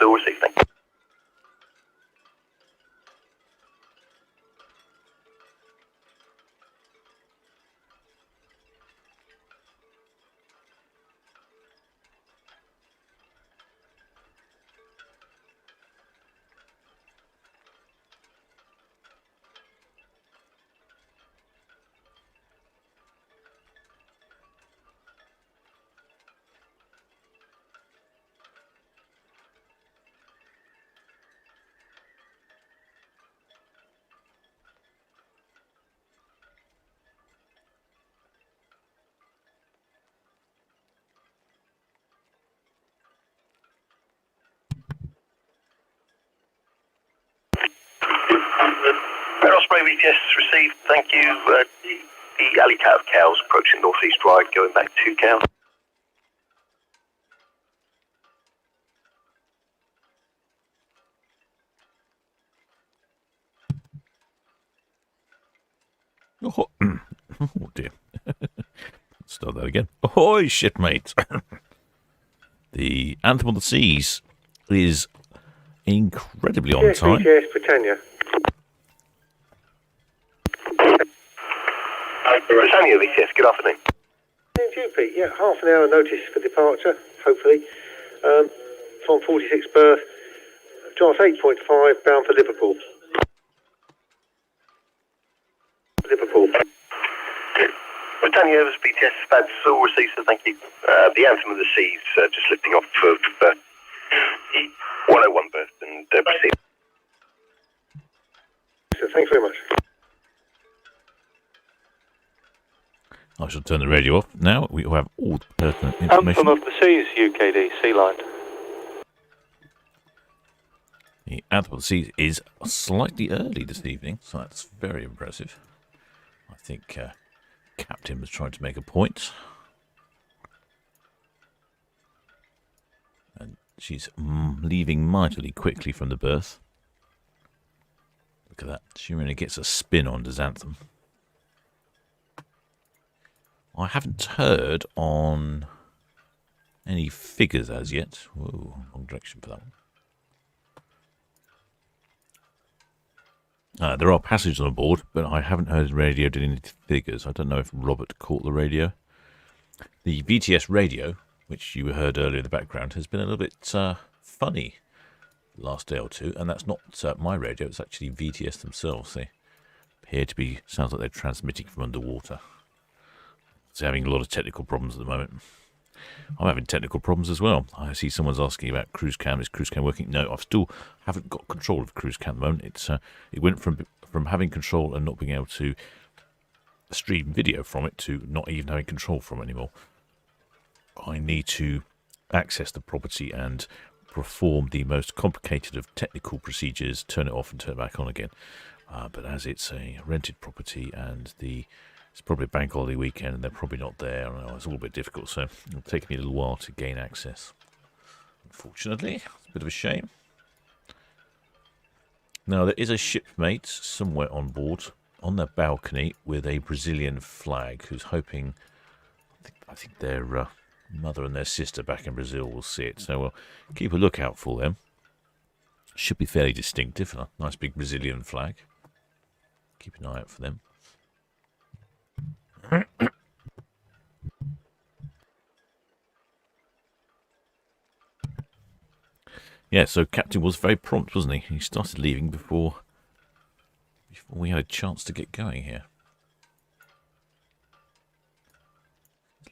all received, thank you. Osprey BTS received, thank you. The alley cat of cows approaching northeast ride, going back to cows. Oh, oh dear. Start that again. Ahoy, shipmates. The Anthem of the Seas is incredibly on time. Yes, Britannia. Britannia BTS, good afternoon. Thank you, Pete. Yeah, half an hour notice for departure, hopefully. From 46 berth, draft 8.5, bound for Liverpool. Liverpool. Britannia BTS, that's all received, so thank you. The Anthem of the Seas just lifting off of 101 berth and proceed. So thanks very much. I shall turn the radio off now. We have all the pertinent information. Anthem of the Seas, UKD, Sea Line. The Anthem of the Seas is slightly early this evening, so that's very impressive. I think Captain was trying to make a point. And she's leaving mightily quickly from the berth. Look at that. She really gets a spin on, does Anthem. I haven't heard on any figures as yet. Whoa, wrong direction for that one. There are passengers on board, but I haven't heard the radio doing any figures. I don't know if Robert caught the radio. The VTS radio, which you heard earlier in the background, has been a little bit funny the last day or two, and that's not my radio. It's actually VTS themselves. They appear to be, sounds like they're transmitting from underwater. It's having a lot of technical problems at the moment. I'm having technical problems as well. I see someone's asking about cruise cam. Is cruise cam working? No, I still haven't got control of cruise cam at the moment. It went from having control and not being able to stream video from it to not even having control from it anymore. I need to access the property and perform the most complicated of technical procedures, turn it off and turn it back on again. But as it's a rented property and it's probably a bank holiday weekend and they're probably not there. It's all a bit difficult, so it'll take me a little while to gain access. Unfortunately, it's a bit of a shame. Now, there is a shipmate somewhere on board on their balcony with a Brazilian flag who's hoping, I think their mother and their sister back in Brazil will see it. So we'll keep a lookout for them. Should be fairly distinctive, a nice big Brazilian flag. Keep an eye out for them. Yeah, so Captain was very prompt, wasn't he? He started leaving before we had a chance to get going here.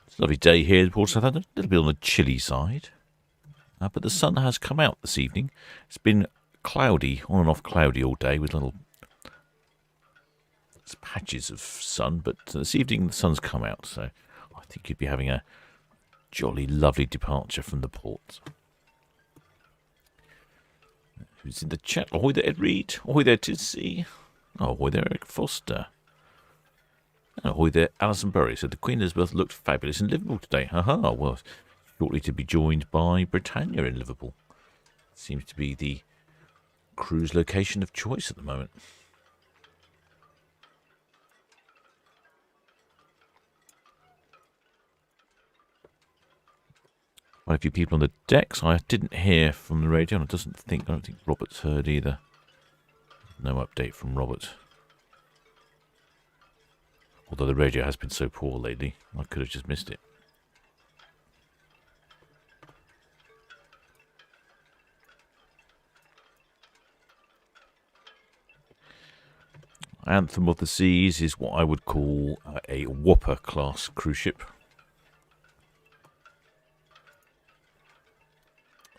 It's a lovely day here in Port Southampton, a little bit on the chilly side. But the sun has come out this evening. It's been cloudy, on and off cloudy all day with little patches of sun, but this evening the sun's come out, so I think you'd be having a jolly lovely departure from the port. Who's in the chat? Ahoy there, Ed Reed. Ahoy there, Tizzy. Oh, ahoy there, Eric Foster. And ahoy there, Alison Burry. So the Queen Elizabeth looked fabulous in Liverpool today. Haha, well, shortly to be joined by Britannia in Liverpool. Seems to be the cruise location of choice at the moment. Quite a few people on the decks. I didn't hear from the radio, and I don't think Robert's heard either. No update from Robert. Although the radio has been so poor lately, I could have just missed it. Anthem of the Seas is what I would call a Whopper class cruise ship.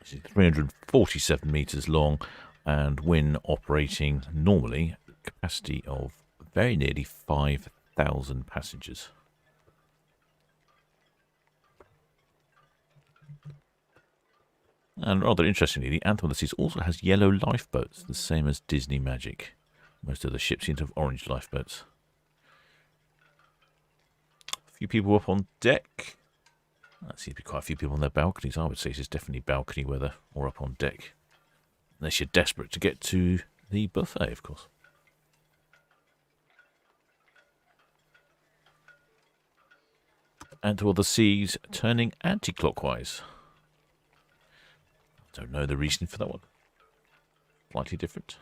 It's 347 metres long, and when operating normally, capacity of very nearly 5,000 passengers. And rather interestingly, the Anthem of the Seas also has yellow lifeboats, the same as Disney Magic. Most of the ships seem to have orange lifeboats. A few people up on deck. There seems to be quite a few people on their balconies. I would say it's definitely balcony weather or up on deck. Unless you're desperate to get to the buffet, of course. And to all the seas turning anti-clockwise. Don't know the reason for that one. Slightly different.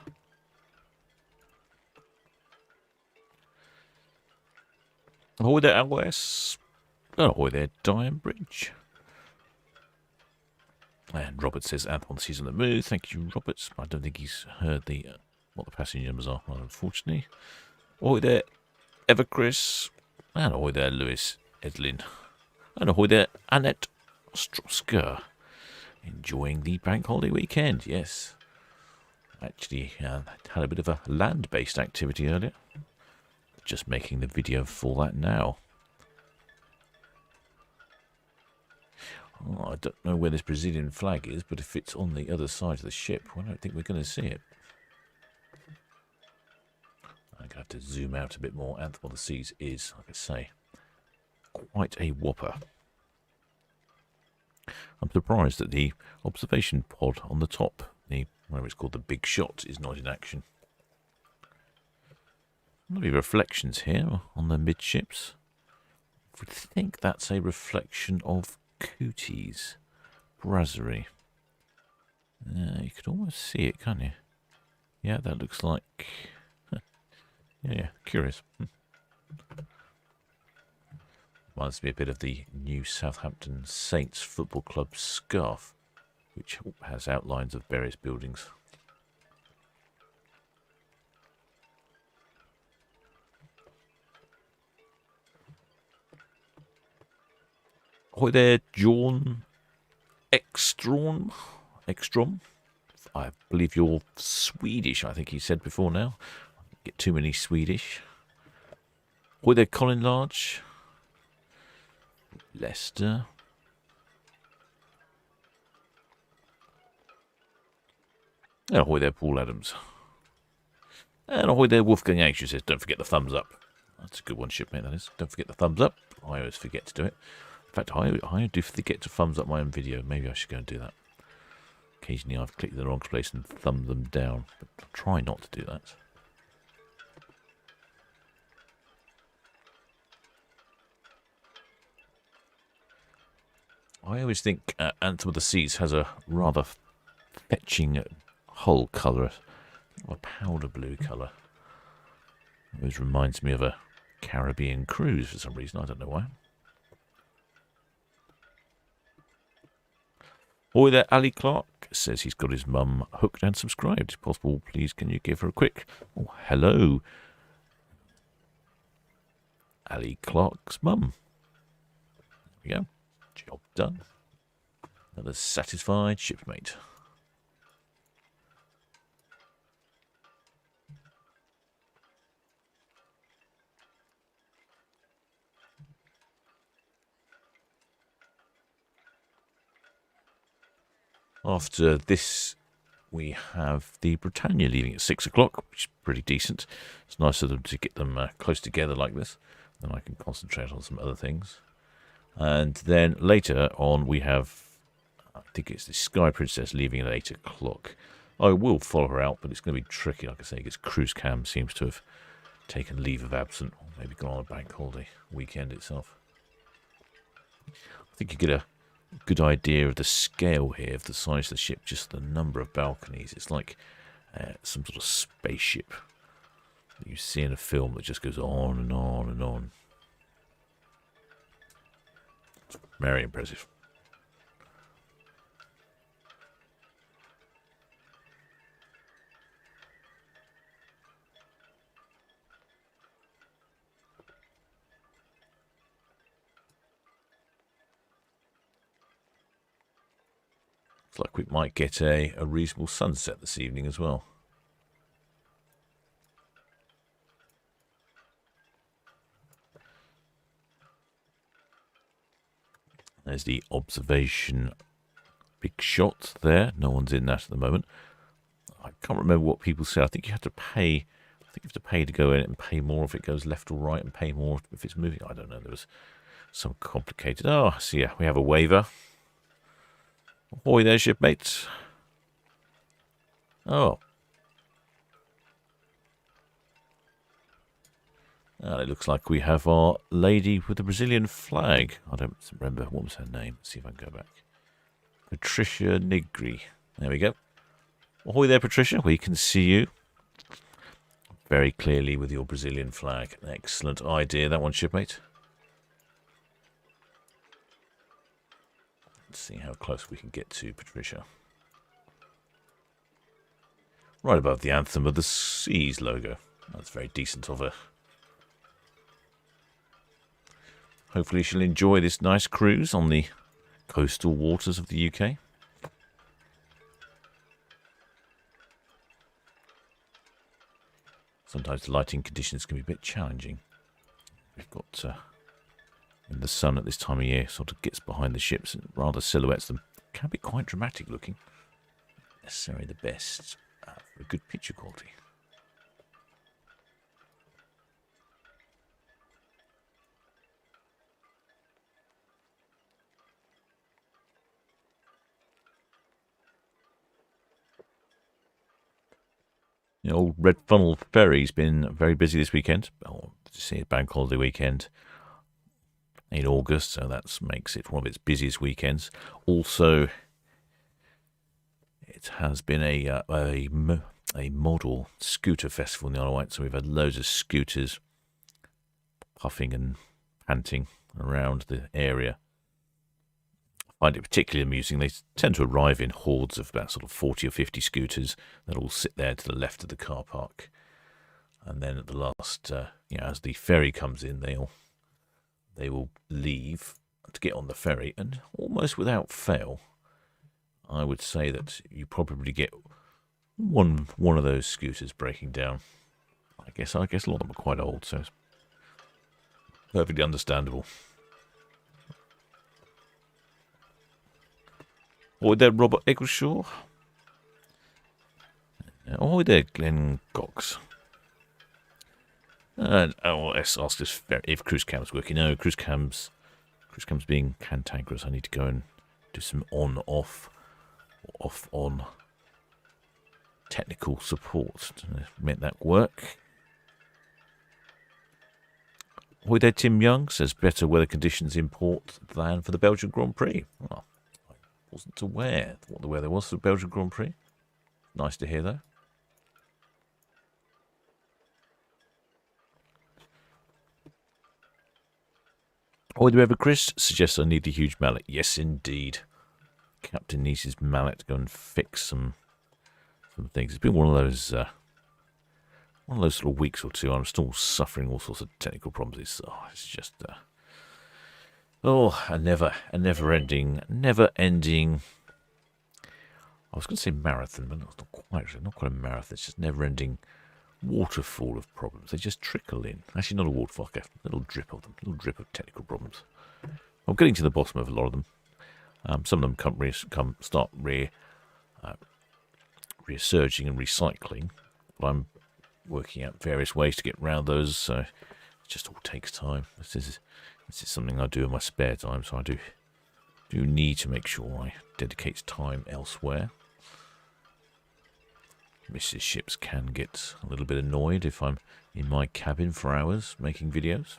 Ahoy there, LS. Ahoy there, Diamond Bridge. And Robert says Anthem on the Seas on the move. Thank you, Robert. I don't think he's heard the what the passenger numbers are, unfortunately. Ahoy there, Everchris. And ahoy there, Lewis Edlin. And ahoy there, Annette Strosker. Enjoying the bank holiday weekend, yes. Actually, had a bit of a land-based activity earlier. Just making the video for that now. Oh, I don't know where this Brazilian flag is, but if it's on the other side of the ship, well, I don't think we're going to see it. I'm going to have to zoom out a bit more. Anthem of the Seas is, like I say, quite a whopper. I'm surprised that the observation pod on the top, whatever it's called, the big shot, is not in action. Lovely reflections here on the midships. I would think that's a reflection of Cooties Brasserie. You could almost see it, can't you? Yeah, that looks like... yeah, curious. Reminds me a bit of the new Southampton Saints Football Club scarf, which has outlines of various buildings. Ahoy there, John Ekstrom. I believe you're Swedish, I think he said before now. Get too many Swedish. Ahoy there, Colin Large. Leicester. And ahoy there, Paul Adams. And ahoy there, Wolfgang H. who says, don't forget the thumbs up. That's a good one, shipmate, that is. Don't forget the thumbs up. I always forget to do it. In fact, I do forget to thumbs up my own video. Maybe I should go and do that. Occasionally I've clicked in the wrong place and thumbed them down. But I'll try not to do that. I always think Anthem of the Seas has a rather fetching hull colour. A powder blue colour. It always reminds me of a Caribbean cruise for some reason. I don't know why. Ahoy there, Ali Clark says he's got his mum hooked and subscribed. If possible, please can you give her a quick hello. Ali Clark's mum. There we go. Job done. Another satisfied shipmate. After this, we have the Britannia leaving at 6 o'clock, which is pretty decent. It's nice of them to get them close together like this. Then I can concentrate on some other things. And then later on, we have, I think it's the Sky Princess leaving at 8 o'clock. I will follow her out, but it's going to be tricky. Like I say, because Cruise Cam seems to have taken leave of absence, or maybe gone on a bank holiday weekend itself. I think you get a good idea of the scale here, of the size of the ship, just the number of balconies. It's like some sort of spaceship that you see in a film that just goes on and on and on. It's very impressive. Looks like we might get a reasonable sunset this evening as well. There's the observation big shot there. No one's in that at the moment. I can't remember what people said. I think you have to pay. I think you have to pay to go in and pay more if it goes left or right, and pay more if it's moving. I don't know. There was some complicated. Oh, so yeah, we have a waiver. Ahoy there, shipmates. Oh. And it looks like we have our lady with the Brazilian flag. I don't remember what was her name. Let's see if I can go back. Patricia Negri. There we go. Ahoy there, Patricia. We can see you very clearly with your Brazilian flag. An excellent idea, that one, shipmate. Let's see how close we can get to Patricia. Right above the Anthem of the Seas logo. That's very decent of her. Hopefully she'll enjoy this nice cruise on the coastal waters of the UK. Sometimes the lighting conditions can be a bit challenging. We've got when the sun at this time of year sort of gets behind the ships and rather silhouettes them. Can be quite dramatic looking. Not necessarily the best for a good picture quality. The old Red Funnel Ferry's been very busy this weekend. Oh, did you see it? Bank holiday weekend in August, so that makes it one of its busiest weekends. Also, it has been a model scooter festival in the Isle of Wight, so we've had loads of scooters puffing and panting around the area. I find it particularly amusing. They tend to arrive in hordes of about sort of 40 or 50 scooters that all sit there to the left of the car park. And then at the last, as the ferry comes in, they will leave to get on the ferry. And almost without fail, I would say that you probably get one of those scooters breaking down. I guess a lot of them are quite old, so it's perfectly understandable. Ahoy there, Robert Eggleshaw. Ahoy there, Glenn Cox. And let's ask us if cruise cam's working. No, cruise cam's being cantankerous. I need to go and do some on-off technical support to make that work. Ahoy there, Tim Young says better weather conditions in port than for the Belgian Grand Prix. Well, wasn't aware what the weather was for the Belgian Grand Prix. Nice to hear, though. Or the Reverend Chris suggests I need the huge mallet. Yes, indeed. Captain needs his mallet to go and fix some things. It's been one of those sort of weeks or two. I'm still suffering all sorts of technical problems. It's just a never-ending. I was going to say marathon, but it's not quite a marathon. It's just never-ending waterfall of problems. They just trickle in. Actually, not a waterfall, a little drip of them, a little drip of technical problems. I'm getting to the bottom of a lot of them. Some of them start resurging and recycling, but I'm working out various ways to get around those. So it just all takes time. This is something I do in my spare time, so I do need to make sure I dedicate time elsewhere. Mrs. Ships can get a little bit annoyed if I'm in my cabin for hours making videos.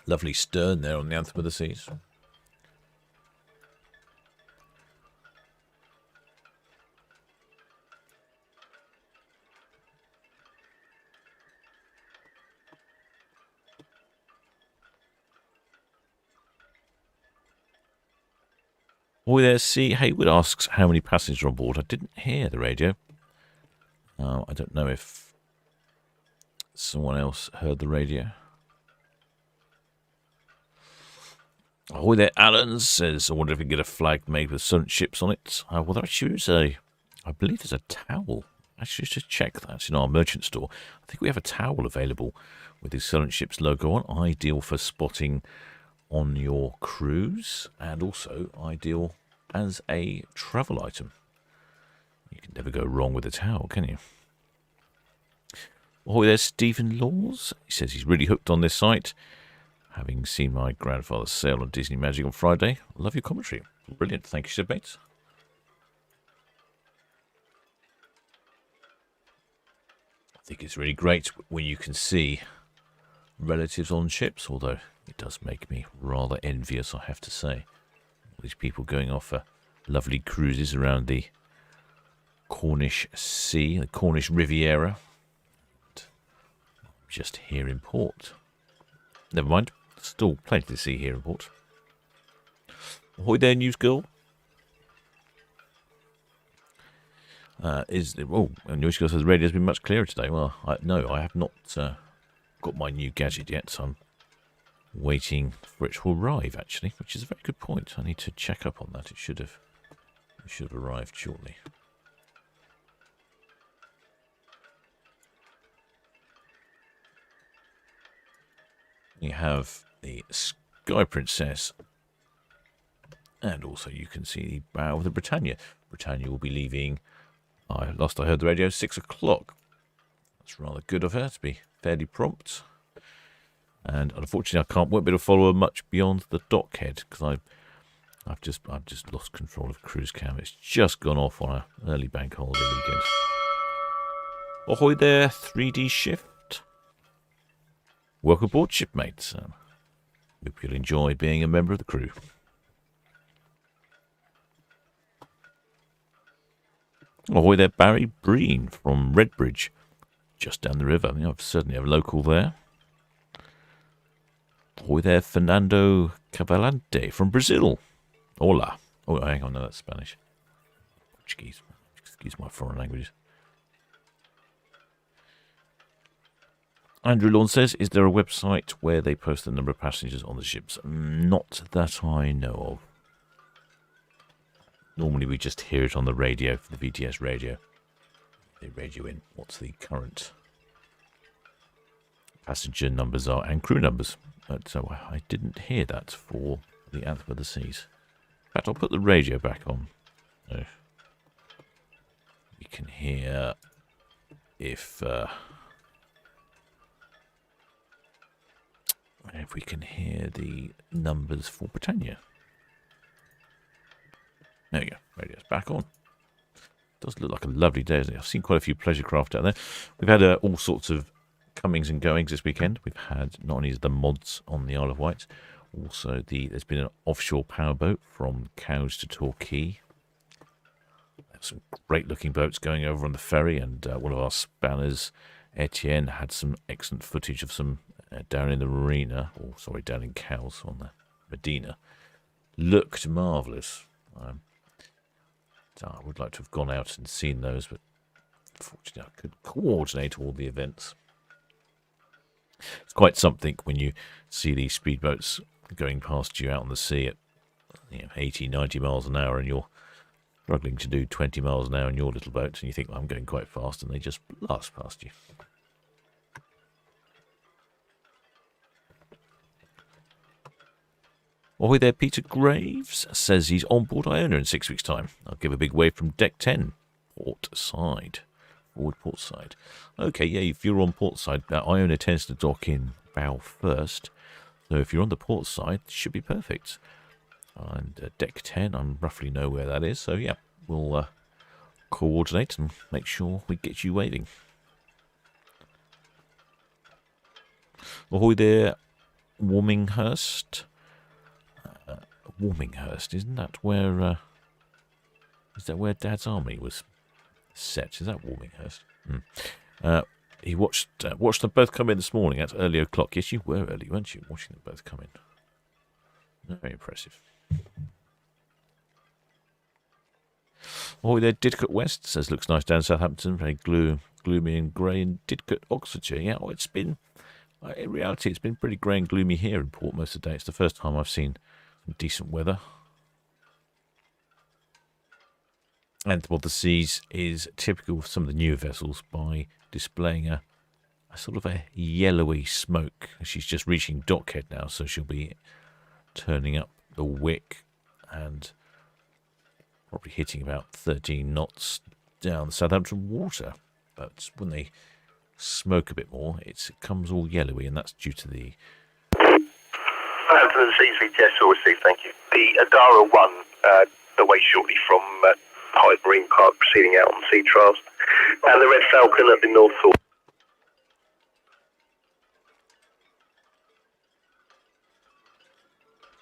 Lovely stern there on the Anthem of the Seas. Boy there, C. Hayward asks how many passengers are on board. I didn't hear the radio. I don't know if someone else heard the radio. Ahoy there, Alan says, I wonder if we can get a flag made with Solent Ships on it. Well, there actually is I believe there's a towel. Actually, just check that in our merchant store. I think we have a towel available with the Solent Ships logo on. Ideal for spotting on your cruise, and also ideal as a travel item. You can never go wrong with a towel, can you? Oh, there's Stephen Laws. He says he's really hooked on this site, having seen my grandfather's sail on Disney Magic on Friday. Love your commentary. Brilliant. Thank you, shipmates. I think it's really great when you can see relatives on ships, although it does make me rather envious, I have to say. All these people going off for lovely cruises around the Cornish Sea, the Cornish Riviera. Just here in port. Never mind. Still plenty to see here in port. Ahoy there, news girl. News girl says the radio's been much clearer today. Well, no, I have not got my new gadget yet, so I'm waiting for it to arrive, actually, which is a very good point. I need to check up on that. It should have arrived shortly. You have the Sky Princess, and also you can see the bow of the Britannia. Britannia will be leaving, I heard the radio, 6 o'clock. That's rather good of her to be fairly prompt. And unfortunately, won't be able to follow her much beyond the dockhead, because I've just lost control of cruise cam. It's just gone off on an early bank holiday weekend. Ahoy there, 3D shift. Welcome aboard, shipmates. Hope you'll enjoy being a member of the crew. Ahoy there, Barry Breen from Redbridge, just down the river. I've certainly have a local there. Ahoy there, Fernando Cavalante from Brazil. Hola. Oh, hang on, no, that's Spanish. Portuguese. Excuse my foreign languages. Andrew Lawn says, is there a website where they post the number of passengers on the ships? Not that I know of. Normally we just hear it on the radio, for the VTS radio. They radio in what's the current passenger numbers are and crew numbers. But so I didn't hear that for the Anthem of the Seas. In fact, I'll put the radio back on. So we can hear if we can hear the numbers for Britannia. There you go. Radio's back on. Does look like a lovely day, isn't it? I've seen quite a few pleasure craft out there. We've had all sorts of comings and goings this weekend. We've had not only the mods on the Isle of Wight, also there's been an offshore powerboat from Cowes to Torquay. There's some great looking boats going over on the ferry, and one of our spanners, Etienne, had some excellent footage of some down in the marina, down in Cowes on the Medina. Looked marvellous. I would like to have gone out and seen those, but unfortunately I couldn't coordinate all the events. It's quite something when you see these speedboats going past you out on the sea at 80, 90 miles an hour, and you're struggling to do 20 miles an hour in your little boat, and you think, well, I'm going quite fast, and they just blast past you. Ahoy there, Peter Graves says he's on board Iona in 6 weeks' time. I'll give a big wave from deck 10, port side. Forward port side. Okay, yeah, if you're on port side, Iona tends to dock in bow first. So if you're on the port side, it should be perfect. And deck 10, I roughly know where that is. So yeah, we'll coordinate and make sure we get you waving. Ahoy there, Warminghurst. Warminghurst, isn't that where... is that where Dad's army was set? Is that Warminghurst? He watched them both come in this morning at early o'clock. Yes, you were early, weren't you? Watching them both come in. Very impressive. Oh, there, Didcot West says looks nice down Southampton. Very gloomy and grey in Didcot, Oxfordshire. Yeah, it's been... in reality, it's been pretty grey and gloomy here in port most of the day. It's the first time I've seen some decent weather. Anthem of the Seas is typical of some of the newer vessels by displaying a sort of a yellowy smoke. She's just reaching dockhead now, so she'll be turning up the wick and probably hitting about 13 knots down the Southampton water. But when they smoke a bit more, it comes all yellowy, and that's due to the... Southampton and Seas VTS all received, thank you. The Adara 1, away shortly from Hyde Marine Park, proceeding out on sea trials. And the Red Falcon at the North Shore.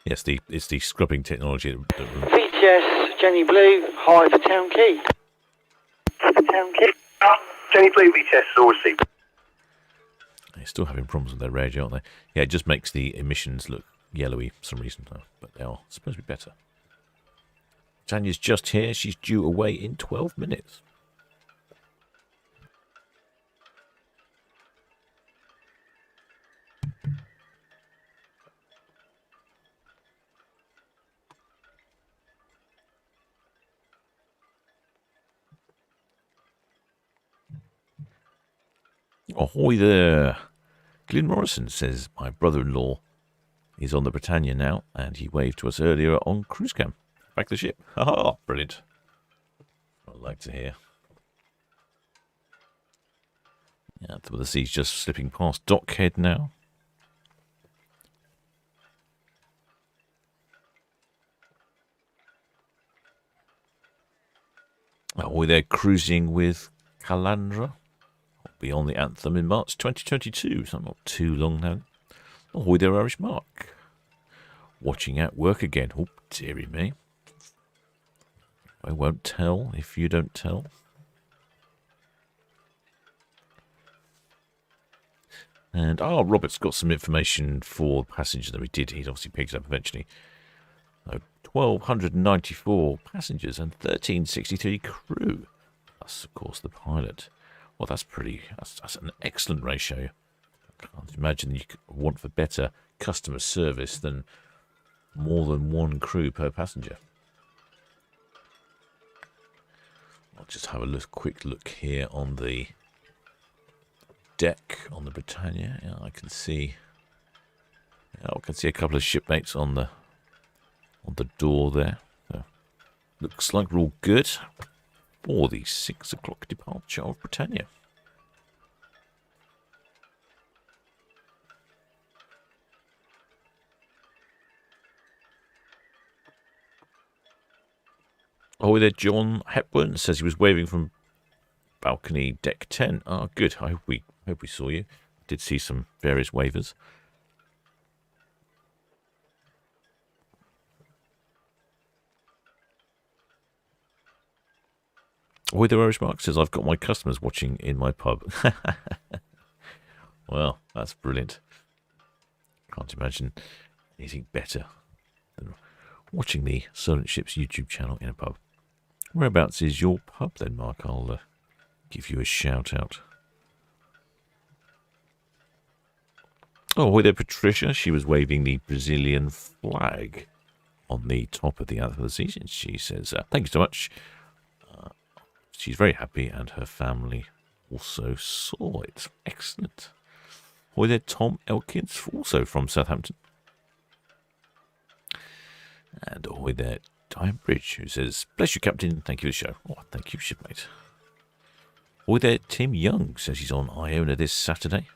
Yes, it's the scrubbing technology. VTS, Jenny Blue, hi for Town Quay. Town Quay. Jenny Blue VTS all received. They're still having problems with their radio, aren't they? Yeah, it just makes the emissions look yellowy for some reason, but they are supposed to be better. Tanya's just here. She's due away in 12 minutes. Ahoy there. Glyn Morrison says, my brother-in-law is on the Britannia now, and he waved to us earlier on cruise cam. Back to the ship. Oh, brilliant. I'd like to hear. Yeah, the sea's just slipping past Dockhead now. Oh, they're cruising with Calandra. Be on the Anthem in March 2022, so not too long now. Oh, there, Irish Mark. Watching at work again. Oh, dearie me. I won't tell if you don't tell. And, Robert's got some information for the passenger that we did. He'd obviously picked it up eventually. 1,294 passengers and 1,363 crew. Plus, of course, the pilot. Well, that's an excellent ratio. I can't imagine you could want for better customer service than more than one crew per passenger. I'll just have a quick look here on the deck on the Britannia. Yeah, I can see a couple of shipmates on the door there. So, looks like we're all good for the 6 o'clock departure of Britannia. Oh, there, John Hepburn says he was waving from balcony deck 10. Oh, good. I hope we saw you. I did see some various wavers. Oh, there, Irish Mark says, I've got my customers watching in my pub. Well, that's brilliant. Can't imagine anything better than watching the Solent Ships YouTube channel in a pub. Whereabouts is your pub then, Mark? I'll give you a shout out. Oh, there, Patricia. She was waving the Brazilian flag on the top of the Anthem of the Seas. She says, thank you so much. She's very happy, and her family also saw it. Excellent. Oh, there, Tom Elkins, also from Southampton. And oh, there, Diane Bridge, who says, bless you, Captain, thank you for the show. Oh, thank you, shipmate. Oh, there, Tim Young says he's on Iona this Saturday.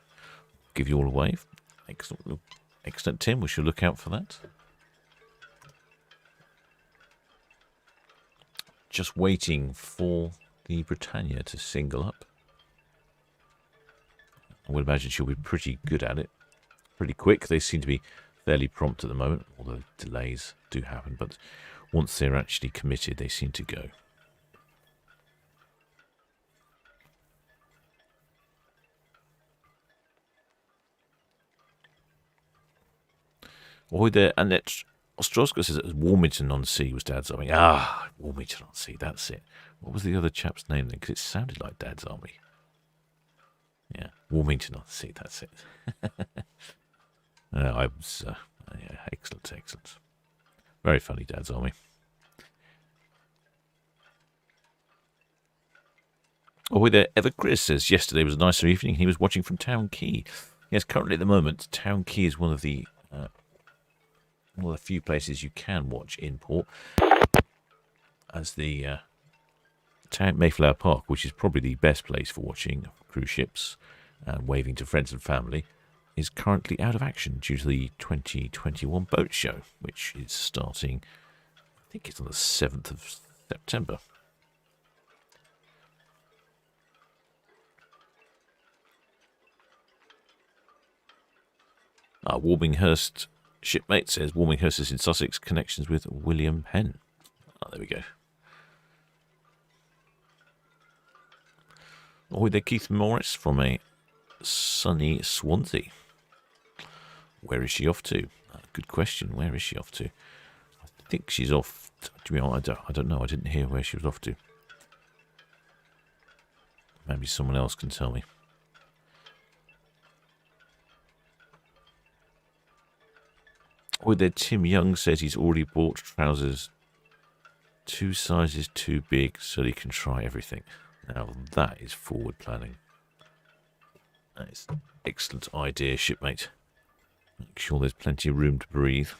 Give you all a wave. Excellent, excellent, Tim. We shall look out for that. Just waiting for the Britannia to single up. I would imagine she'll be pretty good at it. pretty quick. They seem to be fairly prompt at the moment, although delays do happen. But once they're actually committed, they seem to go. Ahoy there, Annette Ostroska says it was Warmington-on-Sea was Dad's Army. Ah, Warmington-on-Sea, that's it. What was the other chap's name then? Because it sounded like Dad's Army. Yeah, Warmington-on-Sea, that's it. I was, yeah, excellent, excellent. Very funny, Dad's Army. Ahoy there, Ever Chris says yesterday was a nicer evening. He was watching from Town Quay. Yes, currently at the moment, Town Quay is one of the few places you can watch in port, as the Mayflower Park, which is probably the best place for watching cruise ships and waving to friends and family, is currently out of action due to the 2021 boat show, which is starting, I think it's on the 7th of September. Warminghurst Shipmate says Warminghurst is in Sussex, connections with William Penn. Oh, there we go. Ahoy there, Keith Morris from a sunny Swansea. Where is she off to? Good question. Where is she off to? I think she's off. To be honest, I don't know. I didn't hear where she was off to. Maybe someone else can tell me. Oh, there, Tim Young says he's already bought trousers 2 sizes too big so he can try everything. Now that is forward planning. That is an excellent idea, shipmate. Make sure there's plenty of room to breathe.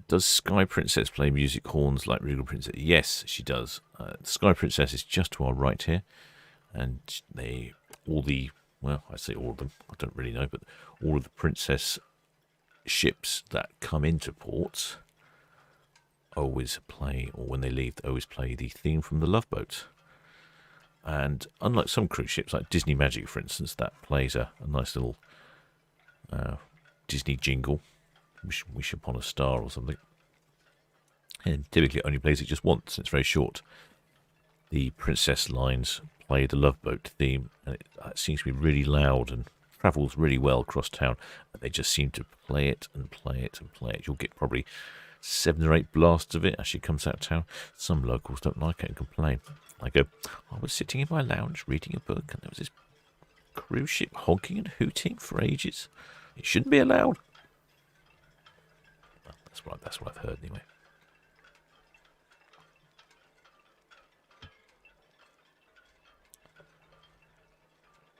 Does Sky Princess play music horns like Regal Princess? Yes, she does. Sky Princess is just to our right here, and I say all of them, I don't really know, but all of the Princess ships that come into port always play, or when they leave, they always play the theme from the Love Boat. And unlike some cruise ships, like Disney Magic, for instance, that plays a nice little Disney jingle, Wish Upon a Star or something. And typically it only plays it just once, it's very short. The Princess lines play the Love Boat theme, and it seems to be really loud and travels really well across town. And they just seem to play it and play it and play it. You'll get probably 7 or 8 blasts of it as she comes out of town. Some locals don't like it and complain. I go, I was sitting in my lounge reading a book, and there was this cruise ship honking and hooting for ages. It shouldn't be allowed. Well, that's what I've heard anyway.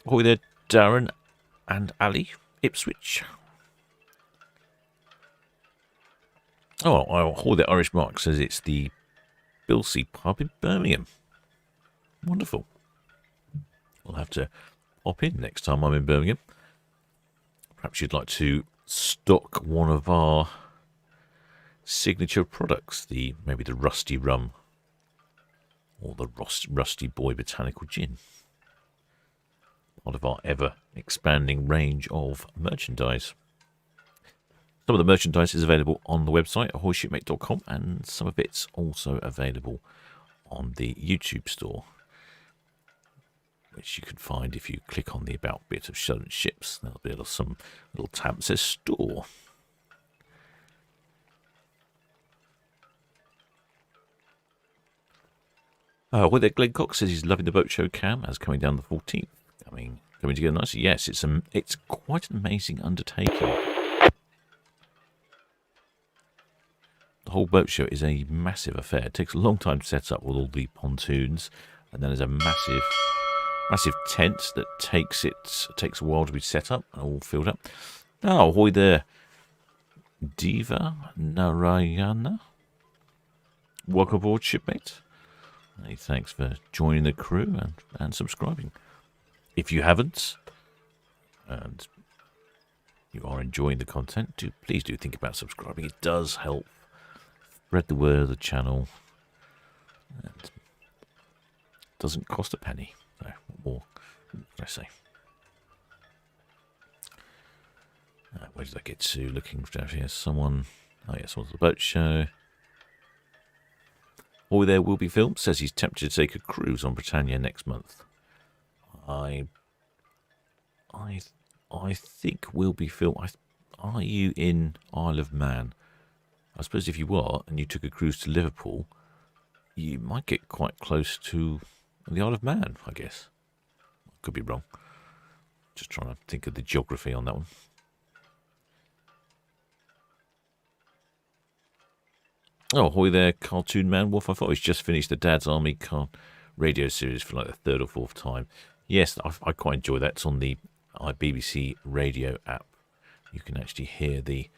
Oh, there, Darren and Ali, Ipswich. Oh, the Irish Mark says it's the Bilsey pub in Birmingham. Wonderful. I'll have to pop in next time I'm in Birmingham. Perhaps you'd like to stock one of our signature products, maybe the Rusty Rum or the Rusty Boy Botanical Gin. Part of our ever-expanding range of merchandise. Some of the merchandise is available on the website, ahoyshipmate.com, and some of it's also available on the YouTube store, which you can find if you click on the About bit of Solent Ships. There'll be some little tab that says Store. Well, there, Glenn Cox says he's loving the boat show cam as coming down the 14th. Coming together nicely. Yes, it's quite an amazing undertaking. The whole boat show is a massive affair. It takes a long time to set up with all the pontoons, and then there's a massive tent that takes a while to be set up and all filled up. Oh, ahoy there, Diva Narayana. Welcome aboard, shipmate. Hey, thanks for joining the crew and subscribing. If you haven't, and you are enjoying the content, please do think about subscribing. It does help spread the word of the channel, and doesn't cost a penny. So, what more can I say? Where did I get to? Looking down here, someone. Oh yes, someone's at the boat show. Or there will be film. Says he's tempted to take a cruise on Britannia next month. I think we'll be film. Are you in Isle of Man? I suppose if you are and you took a cruise to Liverpool, you might get quite close to the Isle of Man, I guess. Could be wrong. Just trying to think of the geography on that one. Oh, ahoy there, Cartoon Man Wolf. I thought he's just finished the Dad's Army radio series for like the third or fourth time. Yes, I quite enjoy that. It's on the BBC radio app. You can actually hear the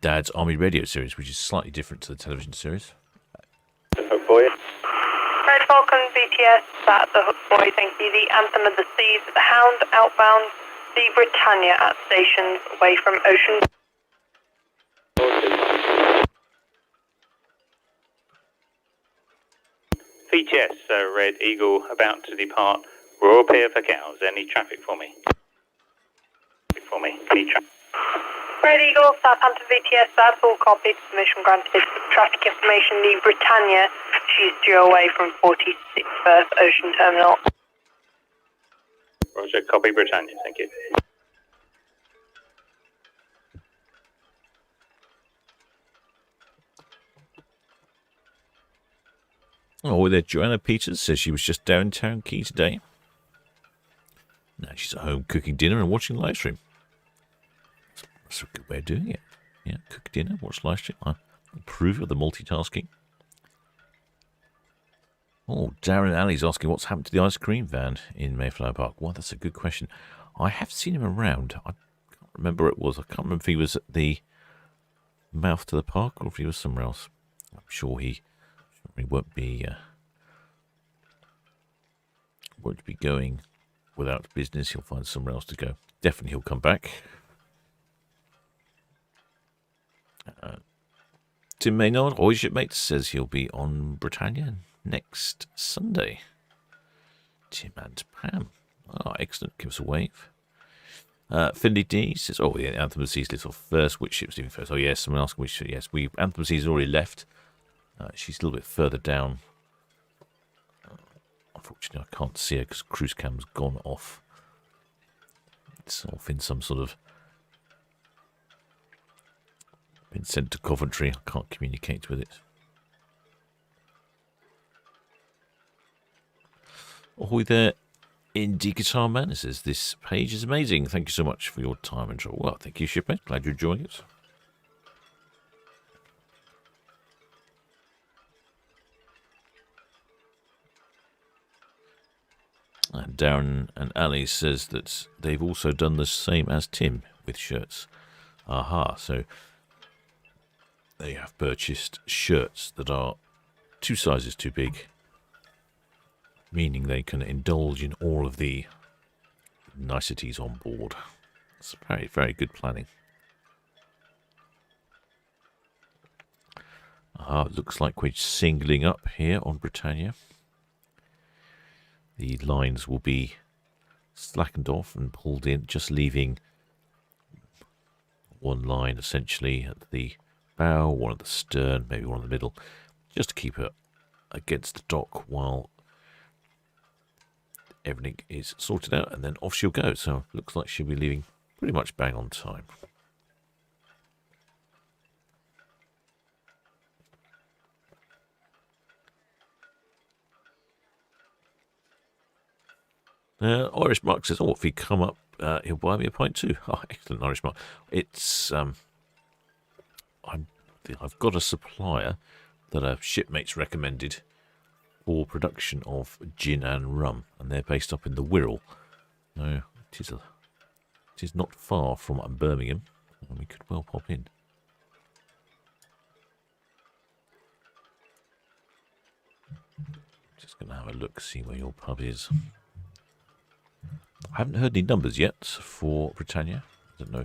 Dad's Army radio series, which is slightly different to the television series. Hook Boy. Red Falcon, BTS, at the Hook Boy, thank you. The Anthem of the Seas, the Hound, outbound, the Britannia at stations away from Ocean. VTS, Red Eagle, about to depart. Royal Pier for Cows. Any traffic for me? Any traffic? Red Eagle, Southampton VTS, that's all copied. Permission granted. Traffic information, the Britannia. She's due away from 46 First Ocean Terminal. Roger, copy Britannia, thank you. Oh, there, Joanna Peters says she was just down Town Quay today. Now she's at home cooking dinner and watching live stream. That's a good way of doing it. Yeah, cook dinner, watch live stream. I approve of the multitasking. Oh, Darren Alley's asking what's happened to the ice cream van in Mayflower Park. Well, that's a good question. I have seen him around. I can't remember where it was. I can't remember if he was at the mouth to the park or if he was somewhere else. I'm sure he won't be going without business. He'll find somewhere else to go. Definitely he'll come back. Tim Maynard, Oi Shipmates, says he'll be on Britannia next Sunday. Tim and Pam. Oh, excellent. Give us a wave. Finley D says, oh, yeah, Anthem of the Seas lifts off first. Which ship's leaving first? Oh, yes, someone asking which ship. Yes, Anthem of the Seas has already left. She's a little bit further down. Unfortunately, I can't see her because cruise cam's gone off. It's off in some sort of... been sent to Coventry. I can't communicate with it. Ahoy there, Indie Guitar Man. It says, this page is amazing. Thank you so much for your time and trouble. Well, thank you, shipmate. Glad you're enjoying it. And Darren and Ali says that they've also done the same as Tim with shirts. Aha, so they have purchased shirts that are 2 sizes too big, meaning they can indulge in all of the niceties on board. It's very, very good planning. It looks like we're singling up here on Britannia. The lines will be slackened off and pulled in, just leaving one line essentially at the bow, one at the stern, maybe one in the middle, just to keep it against the dock while everything is sorted out, and then off she'll go. So it looks like she'll be leaving pretty much bang on time. Irish Mark says, oh, if he come up, he'll buy me a pint too. Oh, excellent, Irish Mark. It's, I've got a supplier that a shipmate's recommended for production of gin and rum, and they're based up in the Wirral. No, it is not far from Birmingham, and we could well pop in. Just going to have a look, see where your pub is. I haven't heard any numbers yet for Britannia. I don't know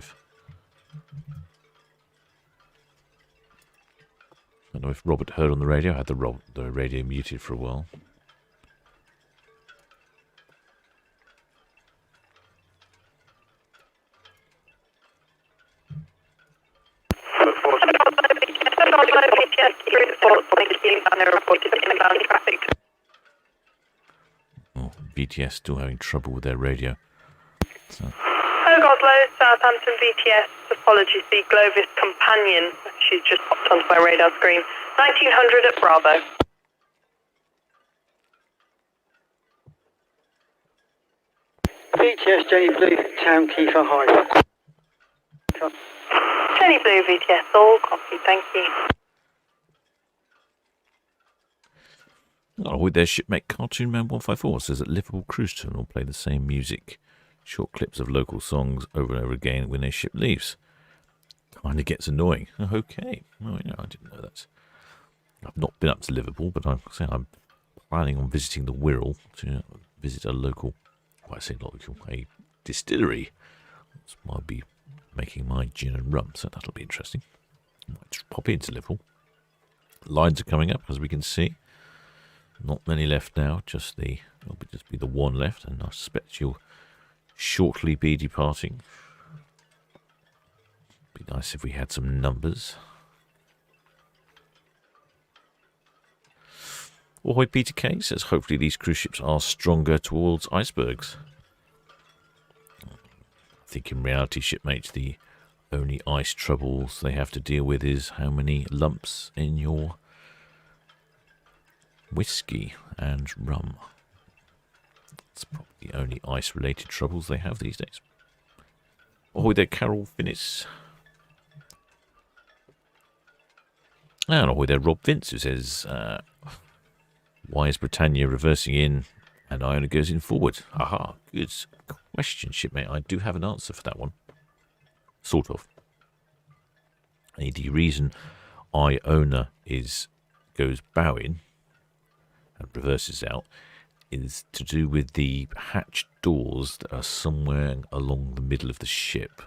if Robert heard on the radio. I had the radio muted for a while. Oh, BTS still having trouble with their radio. So. Hello, Goslow, Southampton VTS. Apologies, the Glovis companion. She's just popped onto my radar screen. 1900 at Bravo. VTS Jenny Blue, Town Quay for high. Jenny Blue VTS, all copy, thank you. Oh, with their shipmate Cartoon Man 154 says that Liverpool Cruise Terminal play the same music, short clips of local songs over and over again when their ship leaves. Kind of gets annoying. Okay, oh, yeah, I didn't know that. I've not been up to Liverpool, but I'm planning on visiting the Wirral to visit a local, well, I say local, a distillery. So I'll be making my gin and rum, so that'll be interesting. I might just pop into Liverpool. Lines are coming up, as we can see. Not many left now, it'll just be the one left, and I suspect you'll shortly be departing. Be nice if we had some numbers. Ahoy Peter K says hopefully these cruise ships are stronger towards icebergs. I think in reality, shipmates, the only ice troubles they have to deal with is how many lumps in your whiskey and rum. That's probably the only ice-related troubles they have these days. Ahoy there, Carol Finnis. And ahoy there, Rob Vince, who says, why is Britannia reversing in and Iona goes in forward? Aha, good question, shipmate. I do have an answer for that one. Sort of. The reason Iona goes bowing and reverses out is to do with the hatch doors that are somewhere along the middle of the ship.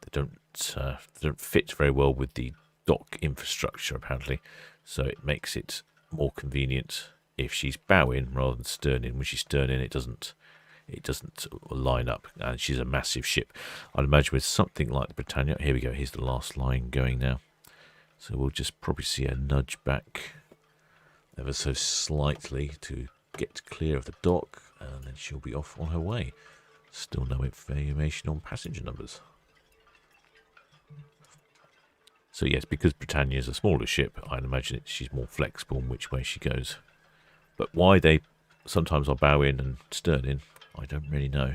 They don't fit very well with the dock infrastructure, apparently, so it makes it more convenient if she's bowing rather than sterning. When she's sterning, it doesn't line up, and she's a massive ship. I'd imagine with something like the Britannia. Here we go. Here's the last line going now. So we'll just probably see a nudge back ever so slightly to get clear of the dock, and then she'll be off on her way. Still no information on passenger numbers. So yes, because Britannia is a smaller ship, I'd imagine she's more flexible in which way she goes. But why they sometimes are bow in and stern in, I don't really know.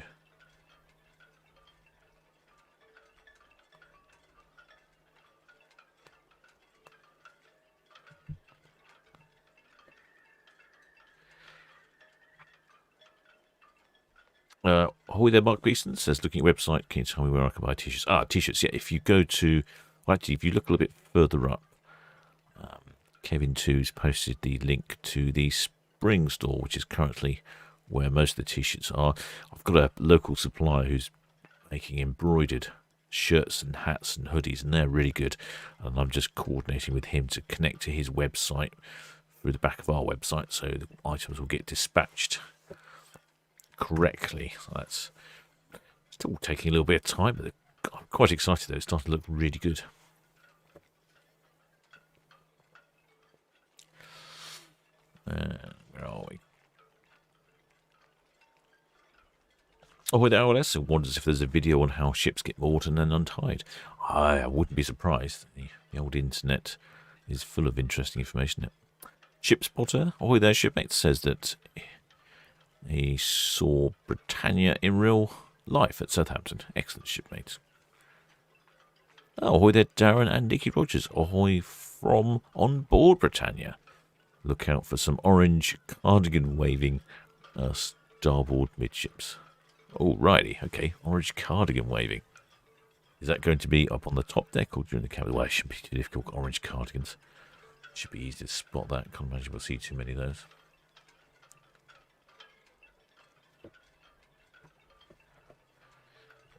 Ahoy there, Mark Beeston says, looking at website, can you tell me where I can buy t-shirts? T-shirts, yeah, if you go to, well, actually, if you look a little bit further up, Kevin 2's posted the link to the Spring store, which is currently where most of the t-shirts are. I've got a local supplier who's making embroidered shirts and hats and hoodies, and they're really good. And I'm just coordinating with him to connect to his website through the back of our website, so the items will get dispatched correctly. So that's still taking a little bit of time, but I'm quite excited though. It's starting to look really good. Where are we? Oh, with OLS, it wonders if there's a video on how ships get moored and then untied. I wouldn't be surprised. The old internet is full of interesting information. Shipspotter, oh, there, shipmate, says that he saw Britannia in real life at Southampton. Excellent, shipmate. Oh, ahoy there, Darren and Nicky Rogers. Ahoy from on board Britannia. Look out for some orange cardigan waving starboard midships. Alrighty, okay. Orange cardigan waving. Is that going to be up on the top deck or during the cabin? Well, it shouldn't be too difficult. Orange cardigans. Should be easy to spot that. Can't imagine we'll see too many of those.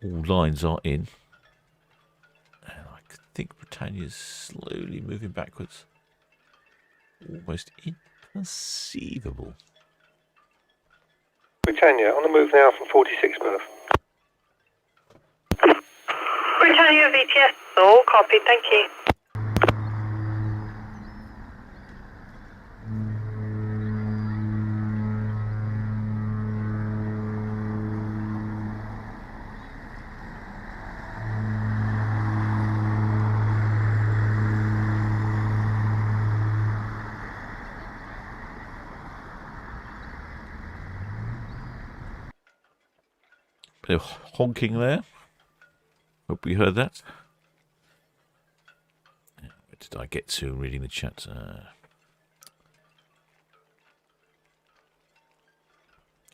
All lines are in. And I think Britannia's slowly moving backwards. Almost inconceivable. Britannia, on the move now from 46 berth. Britannia VTS, all copied, thank you. Bit of honking there. Hope you heard that. Where did I get to reading the chat?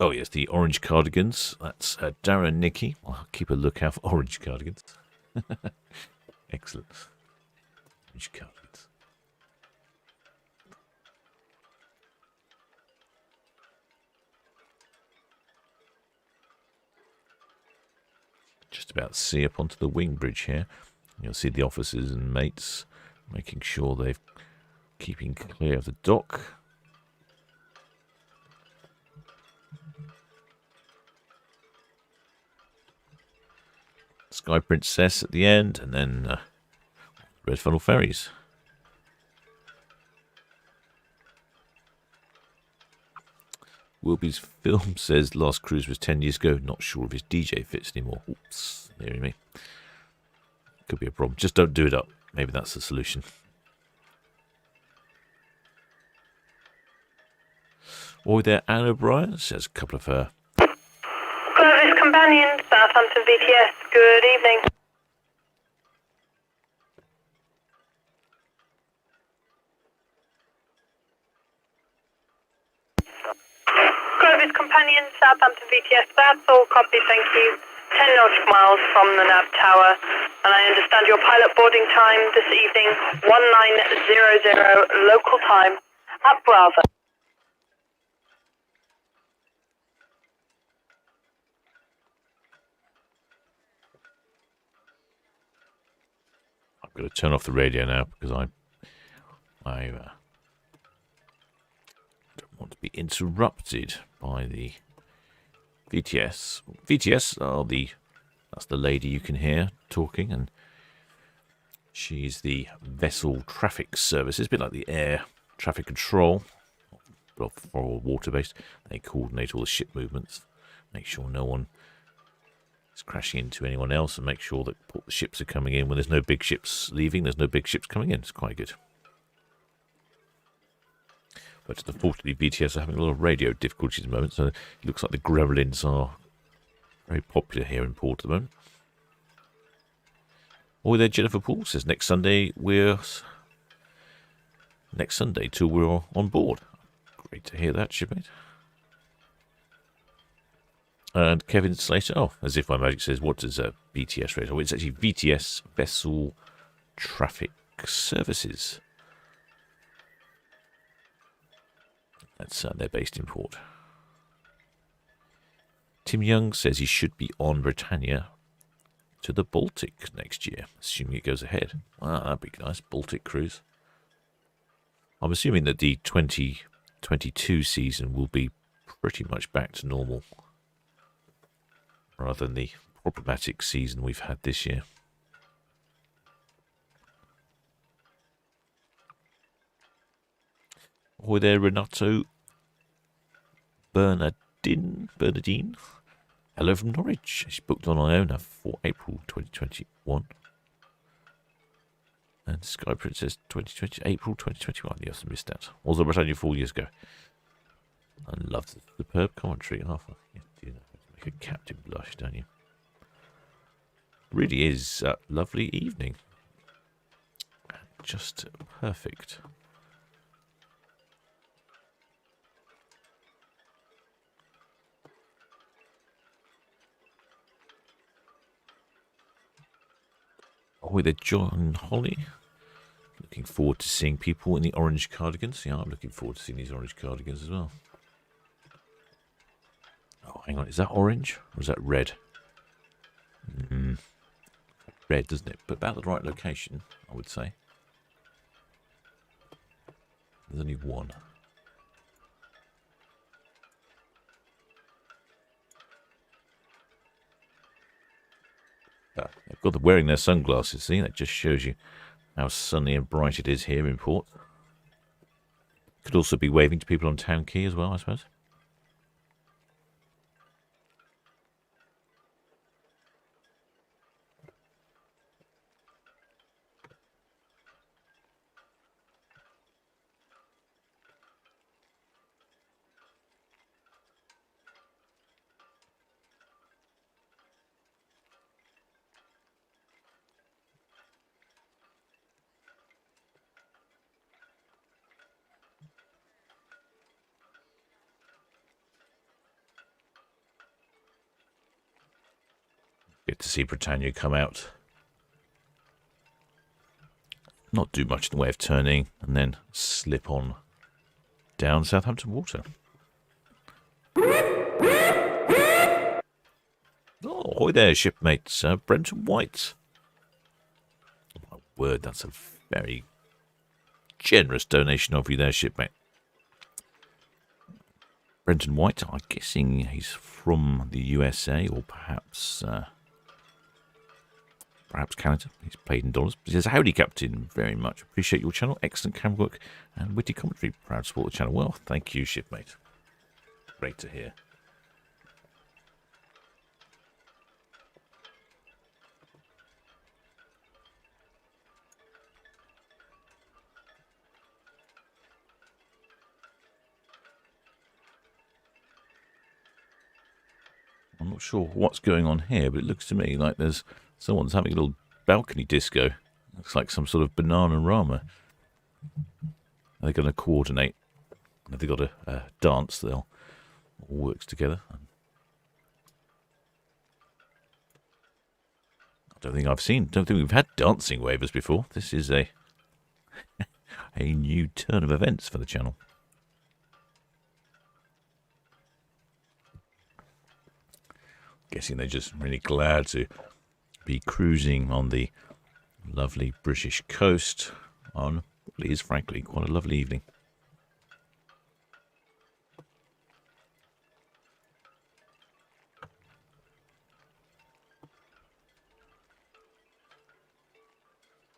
Oh, yes, the orange cardigans. That's Darren and Nikki. I'll keep a lookout for orange cardigans. Excellent. Orange cardigans. Just about to see up onto the wing bridge here. You'll see the officers and mates making sure they're keeping clear of the dock. Sky Princess at the end, and then Red Funnel Ferries. Wilby's film says last cruise was 10 years ago. Not sure if his DJ fits anymore. Oops, dearie me. Could be a problem. Just don't do it up. Maybe that's the solution. Or there, Anna O'Brien says a couple of her. Clovis Companion, Southampton VTS, good evening. Clovis Companion, Southampton VTS, that's all copy, thank you. 10 nautical miles from the nav tower, and I understand your pilot boarding time this evening, 1900 local time at Bravo. I'm going to turn off the radio now because I don't want to be interrupted by the VTS. VTS are that's the lady you can hear talking, and she's the vessel traffic service. It's a bit like the air traffic control, but for water-based. They coordinate all the ship movements, make sure no one is crashing into anyone else, and make sure that the ships are coming in. When there's no big ships leaving, there's no big ships coming in. It's quite good. But unfortunately, BTS are having a lot of radio difficulties at the moment, so it looks like the Gremlins are very popular here in port at the moment. Oh, there, Jennifer Poole says next Sunday till we're on board. Great to hear that, shipmate. And Kevin Slater, as if my magic says, what does a BTS rate? Oh, it's actually VTS, Vessel Traffic Services. That's they're based in port. Tim Young says he should be on Britannia to the Baltic next year, assuming it goes ahead. Wow, that'd be nice. Baltic cruise. I'm assuming that the 2022 season will be pretty much back to normal, rather than the problematic season we've had this year. Oh, there, Renato Bernardine. Hello from Norwich. She's booked on Iona for April 2021. And Sky Princess 2020, April 2021. Yes, I missed that. Was on Britannia 4 years ago. I love the superb commentary. Oh, you do make a captain blush, don't you? Really is a lovely evening. Just perfect. Oh, with a John Holly. Looking forward to seeing people in the orange cardigans. Yeah, I'm looking forward to seeing these orange cardigans as well. Oh, hang on. Is that orange or is that red? Red, doesn't it? But about the right location, I would say. There's only one. They've got them wearing their sunglasses, see? That just shows you how sunny and bright it is here in port. Could also be waving to people on Town Quay as well, I suppose. Get to see Britannia come out, not do much in the way of turning, and then slip on down Southampton water. Oh, ahoy there, shipmates. Brenton White. Oh, my word, that's a very generous donation of you there, shipmate. Brenton White, I'm guessing he's from the USA or perhaps Canada. He's paid in dollars. He says, howdy, Captain. Very much appreciate your channel. Excellent camera work and witty commentary. Proud to support the channel. Well, thank you, shipmate. Great to hear. I'm not sure what's going on here, but it looks to me like there's someone's having a little balcony disco. Looks like some sort of Bananarama. Are they going to coordinate? Have they got a dance that all works together? I don't think we've had dancing waivers before. This is a new turn of events for the channel. Guessing they're just really glad to be cruising on the lovely British coast on what is, frankly, quite a lovely evening.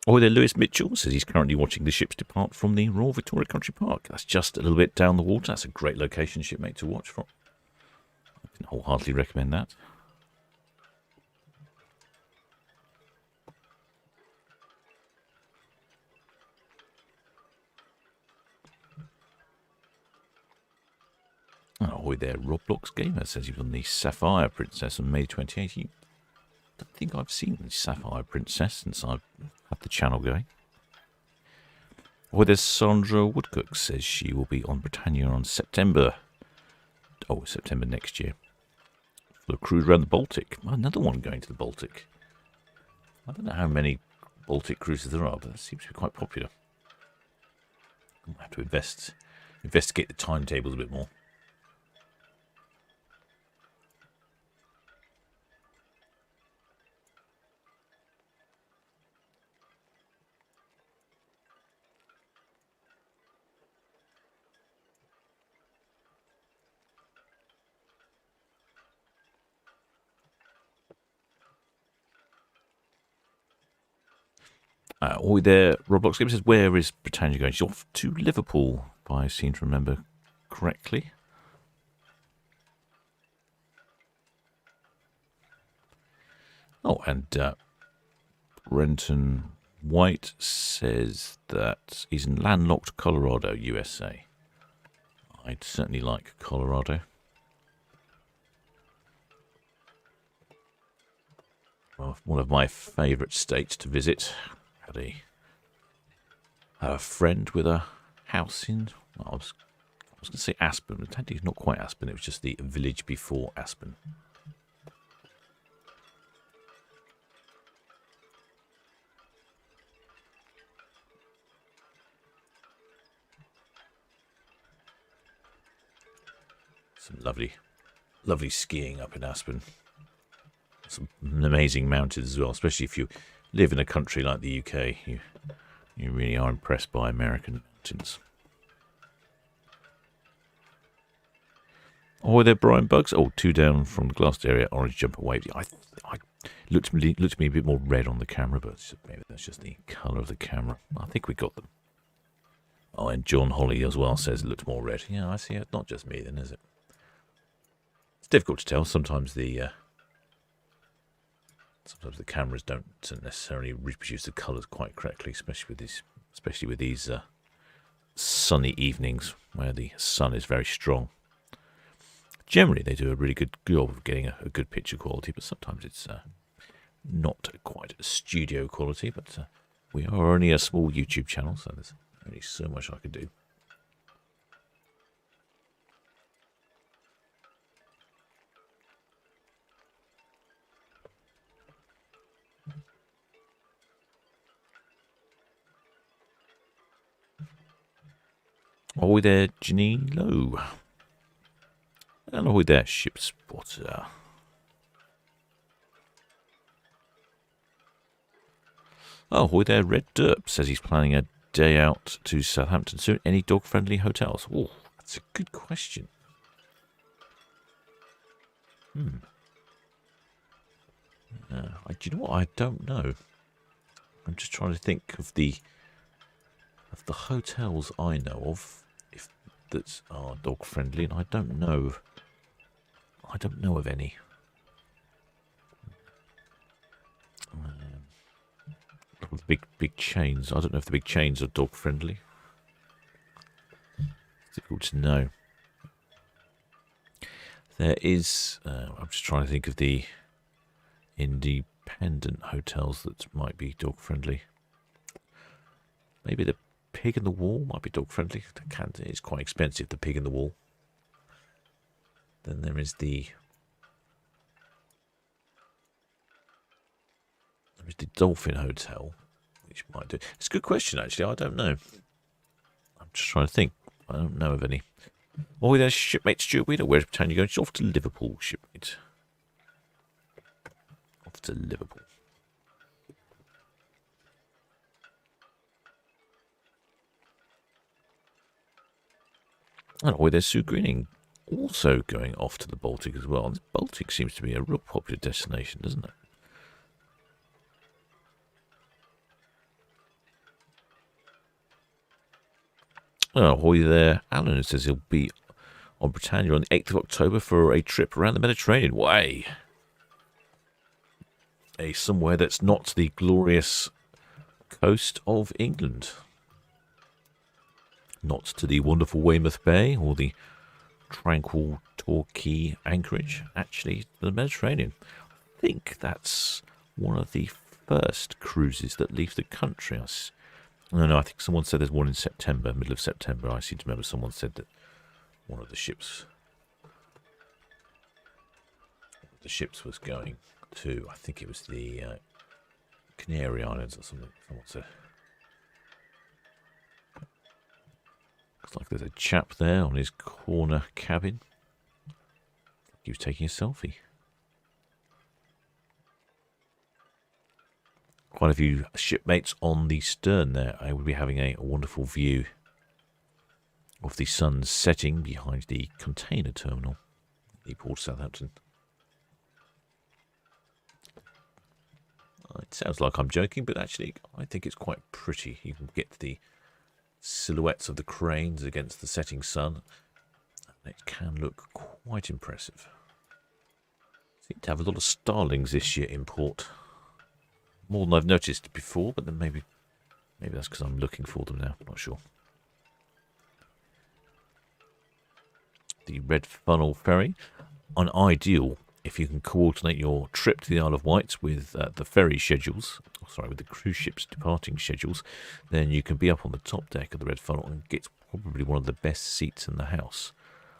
Oh, there, Lewis Mitchell says he's currently watching the ships depart from the Royal Victoria Country Park. That's just a little bit down the water. That's a great location, shipmate, to watch from. I can wholeheartedly recommend that. Oh, there, Roblox Gamer says he was on the Sapphire Princess on May 28th. I don't think I've seen the Sapphire Princess since I've had the channel going. Oh, there's Sandra Woodcock says she will be on Britannia on September next year. For a cruise around the Baltic. Another one going to the Baltic. I don't know how many Baltic cruises there are, but that seems to be quite popular. I'll have to investigate the timetables a bit more. There, Roblox Game says, where is Britannia going? She's off to Liverpool, if I seem to remember correctly. Oh, and Brenton White says that he's in landlocked Colorado, USA. I'd certainly like Colorado. Well, one of my favourite states to visit. Had a friend with a house in, well, I was going to say Aspen, but technically it's not quite Aspen, it was just the village before Aspen. Some lovely skiing up in Aspen. Some amazing mountains as well, especially if you live in a country like the UK. You really are impressed by American mountains. Oh, there, Brian Bugs. Oh, 2 down from the glassed area. Orange jumper wave. I looked to me a bit more red on the camera, but maybe that's just the colour of the camera. I think we got them. Oh, and John Holly as well says it looked more red. Yeah, I see. It's not just me then, is it? It's difficult to tell. Sometimes the cameras don't necessarily reproduce the colours quite correctly, especially with these sunny evenings where the sun is very strong. Generally, they do a really good job of getting a good picture quality, but sometimes it's not quite studio quality. But we are only a small YouTube channel, so there's only so much I could do. Ahoy there, Janine Lowe. And ahoy there, Shipspotter. Oh, ahoy there, Red Derp says he's planning a day out to Southampton soon. Any dog-friendly hotels? Oh, that's a good question. Do you know what? I don't know. I'm just trying to think of the hotels I know of, if that are dog-friendly, and I don't know. I don't know of any. The big chains. I don't know if the big chains are dog friendly. It's difficult to know. There is. I'm just trying to think of the independent hotels that might be dog friendly. Maybe the Pig in the Wall might be dog friendly. It's quite expensive. The Pig in the Wall. Then there is the. There's the Dolphin Hotel, which might do. It's a good question, actually. I don't know. I'm just trying to think. I don't know of any. Oh, there's shipmate Stuart Wheeler. Where's Britannia going? She's off to Liverpool, shipmate. Off to Liverpool. And there's Sue Greening, also going off to the Baltic as well. And the Baltic seems to be a real popular destination, doesn't it? Oh, ahoy there, Alan, who says he'll be on Britannia on the 8th of October for a trip around the Mediterranean. Way! Somewhere that's not the glorious coast of England. Not to the wonderful Weymouth Bay or the tranquil Torquay anchorage. Actually, the Mediterranean. I think that's one of the first cruises that leaves the country. No, I think someone said there's one in September, middle of September. I seem to remember someone said that one of the ships was going to, I think it was the Canary Islands or something. Someone said. Looks like there's a chap there on his corner cabin. He was taking a selfie. Quite a few shipmates on the stern there. I will be having a wonderful view of the sun setting behind the container terminal, the Port of Southampton. It sounds like I'm joking, but actually I think it's quite pretty. You can get the silhouettes of the cranes against the setting sun. And it can look quite impressive. Seem to have a lot of starlings this year in port. More than I've noticed before, but then maybe that's because I'm looking for them now. Not sure. The Red Funnel Ferry, an ideal if you can coordinate your trip to the Isle of Wight with the ferry schedules. With the cruise ships departing schedules, then you can be up on the top deck of the Red Funnel and get probably one of the best seats in the house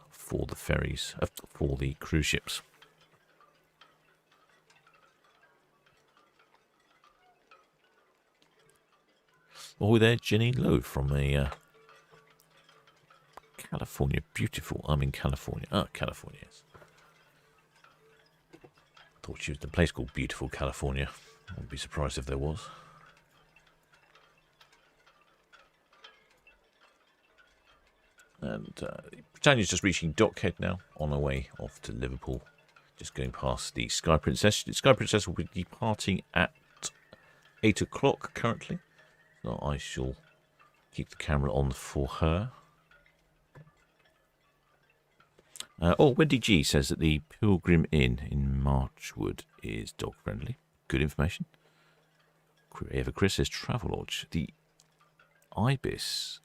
for the ferries, for the cruise ships. Oh, there, Jenny Lowe from California. Beautiful. I'm in California. Ah, California, yes. I thought she was in a place called Beautiful California. I wouldn't be surprised if there was. And Britannia's just reaching Dockhead now, on her way off to Liverpool. Just going past the Sky Princess. The Sky Princess will be departing at 8 o'clock currently. So I shall keep the camera on for her. Wendy G says that the Pilgrim Inn in Marchwood is dog friendly. Good information. Eva Chris says Travelodge. The Ibis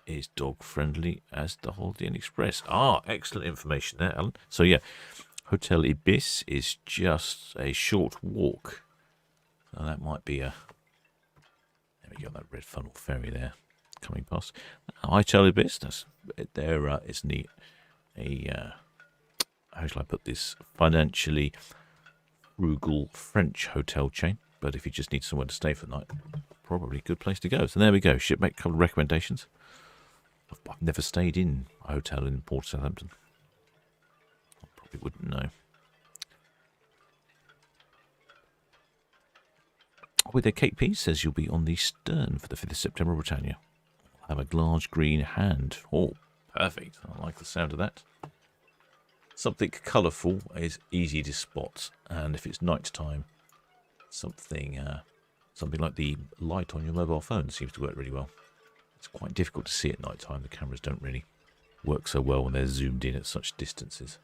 is dog friendly as the Holiday Inn Express. Ah, excellent information there, Alan. So yeah, Hotel Ibis is just a short walk. So that might be a. There we go, that Red Funnel Ferry there coming past. Hotel Ibis. That's there. Isn't he a? How shall I put this? Financially frugal French hotel chain. But if you just need somewhere to stay for the night, probably a good place to go. So there we go. Shipmate, couple of recommendations. I've never stayed in a hotel in Port Southampton. I probably wouldn't know. With their Kate P says you'll be on the stern for the 5th of September, Britannia. Have a large green hand. Oh, perfect. I like the sound of that. Something colourful is easy to spot, and if it's night time, something like the light on your mobile phone seems to work really well. It's quite difficult to see at night time. The cameras don't really work so well when they're zoomed in at such distances.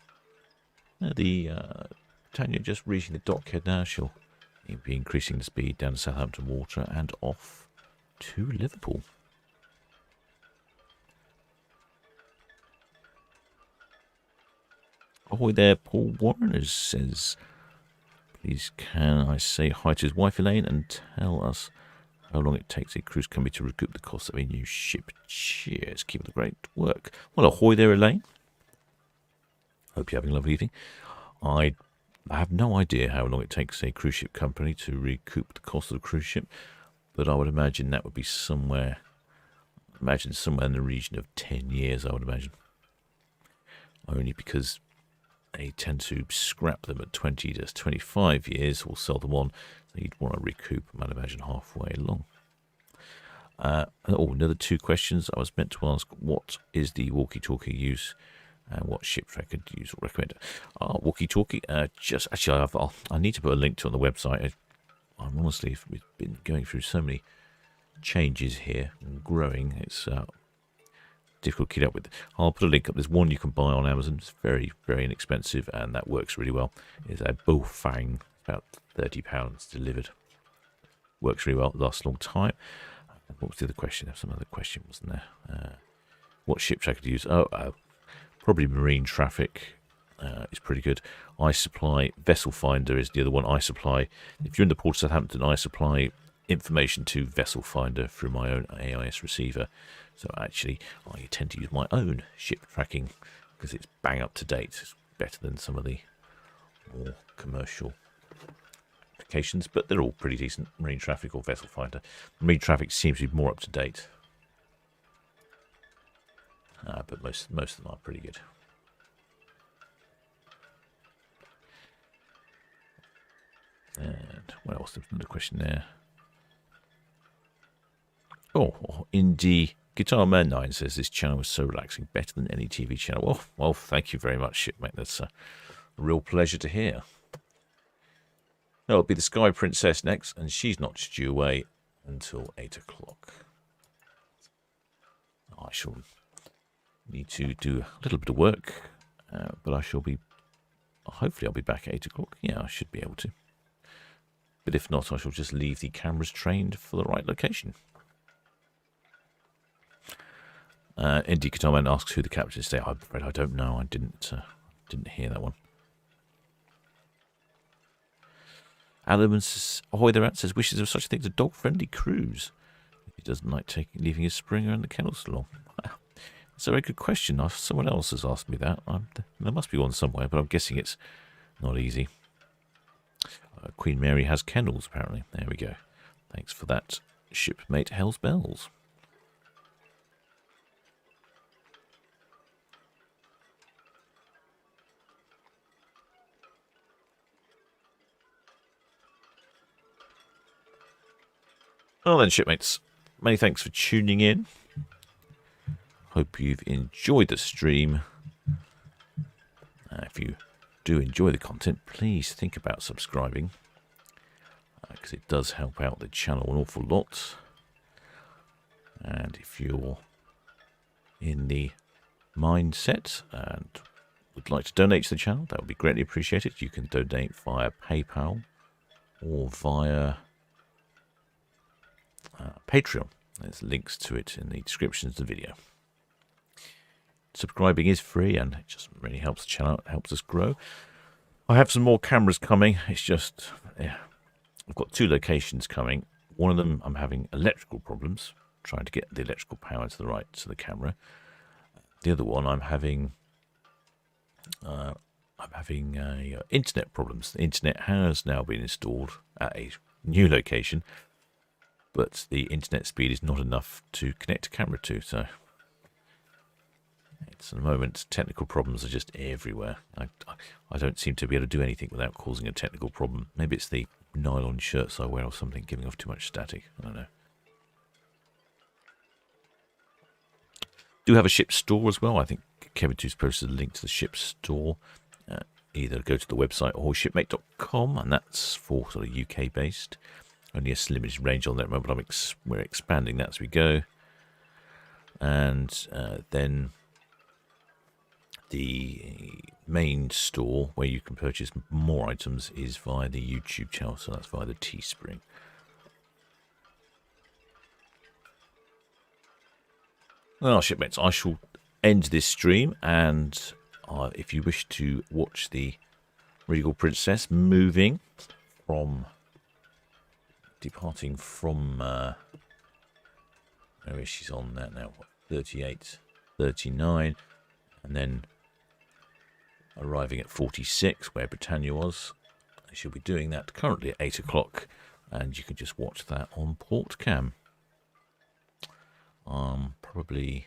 Britannia just reaching the dockhead now. She'll be increasing the speed down to Southampton Water and off to Liverpool. Ahoy there, Paul Warren says, please can I say hi to his wife Elaine and tell us how long it takes a cruise company to recoup the cost of a new ship. Cheers, keep up the great work. Well, ahoy there, Elaine. Hope you're having a lovely evening. I have no idea how long it takes a cruise ship company to recoup the cost of the cruise ship, but I would imagine that would be somewhere in the region of 10 years, I would imagine. Only because they tend to scrap them at 20 to 25 years or sell them on, so you'd want to recoup them, I'd imagine, halfway along. Another 2 questions I was meant to ask. What is the walkie-talkie use? What ship tracker do you recommend? Walkie-talkie. I need to put a link to it on the website. I'm honestly, we've been going through so many changes here and growing. It's difficult to keep up with. I'll put a link up. There's one you can buy on Amazon. It's very, very inexpensive, and that works really well. It's a Bullfang, about £30 delivered. Works really well. Lasts a long time. What was the other question? There's some other question, wasn't there? What ship tracker do you use? Probably Marine Traffic is pretty good. I supply Vessel Finder is the other one I supply. If you're in the Port of Southampton, I supply information to Vessel Finder through my own AIS receiver. So actually, I tend to use my own ship tracking because it's bang up to date. It's better than some of the more commercial applications, but they're all pretty decent. Marine Traffic or Vessel Finder. Marine Traffic seems to be more up to date. But most of them are pretty good. And what else? There's another question there. Indie Guitar Man 9 says this channel is so relaxing, better than any TV channel. Well, thank you very much, shipmate. That's a real pleasure to hear. No, it'll be the Sky Princess next, and she's not due away until 8 o'clock. I shall need to do a little bit of work, but hopefully I'll be back at 8 o'clock. Yeah, I should be able to. But if not, I shall just leave the cameras trained for the right location. Indie Guitarman asks who the captain is today. I'm afraid I don't know. I didn't hear that one. Alan ahoy there, says wishes of such a thing as a dog-friendly cruise. He doesn't like leaving his Springer in the kennel so long. That's a very good question. Someone else has asked me that. There must be one somewhere, but I'm guessing it's not easy. Queen Mary has kennels, apparently. There we go. Thanks for that, shipmate Hell's Bells. Well then, shipmates, many thanks for tuning in. Hope you've enjoyed the stream. If you do enjoy the content, please think about subscribing, because it does help out the channel an awful lot. And if you're in the mindset and would like to donate to the channel, that would be greatly appreciated. You can donate via PayPal or via Patreon. There's links to it in the descriptions of the video. Subscribing is free and it just really helps the channel, it helps us grow. I have some more cameras coming. It's just, I've got 2 locations coming. One of them I'm having electrical problems, trying to get the electrical power to the right to the camera. The other one I'm having internet problems. The internet has now been installed at a new location, but the internet speed is not enough to connect a camera to, so At the moment, technical problems are just everywhere. I don't seem to be able to do anything without causing a technical problem. Maybe it's the nylon shirts I wear or something giving off too much static. I don't know. Do have a ship store as well. I think Kevin Two's posted a link to the ship store. Either go to the website or shipmate.com, and that's for sort of UK based. Only a limited range on there at the moment. We're expanding that as we go. And then the main store where you can purchase more items is via the YouTube channel, so that's via the Teespring. Well, shipmates, I shall end this stream, and if you wish to watch the Regal Princess departing from where is she's on that now? 38, 39, and then arriving at 46, where Britannia was. She'll be doing that currently at 8 o'clock, and you can just watch that on Port Cam. Probably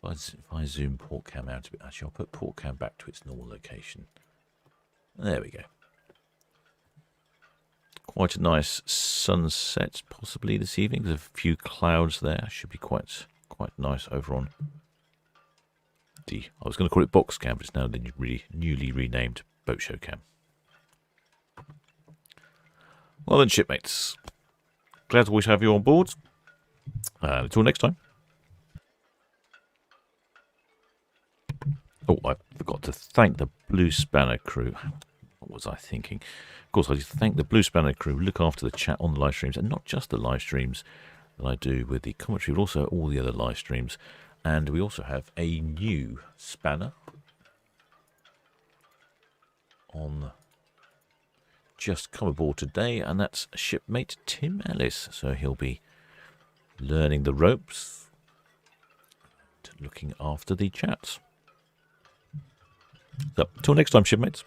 if I zoom Port Cam out a bit, actually I'll put Port Cam back to its normal location. There we go. Quite a nice sunset possibly this evening. There's a few clouds there. Should be quite nice over on I was going to call it Box Cam, but it's now the newly renamed Boat Show Cam. Well then, shipmates, glad to always have you on board. Until next time. Oh, I forgot to thank the Blue Spanner crew. What was I thinking? Of course, I just thank the Blue Spanner crew. Look after the chat on the live streams, and not just the live streams that I do with the commentary, but also all the other live streams. And we also have a new spanner on just come aboard today, and that's shipmate Tim Ellis. So he'll be learning the ropes, looking after the chats. So, till next time, shipmates.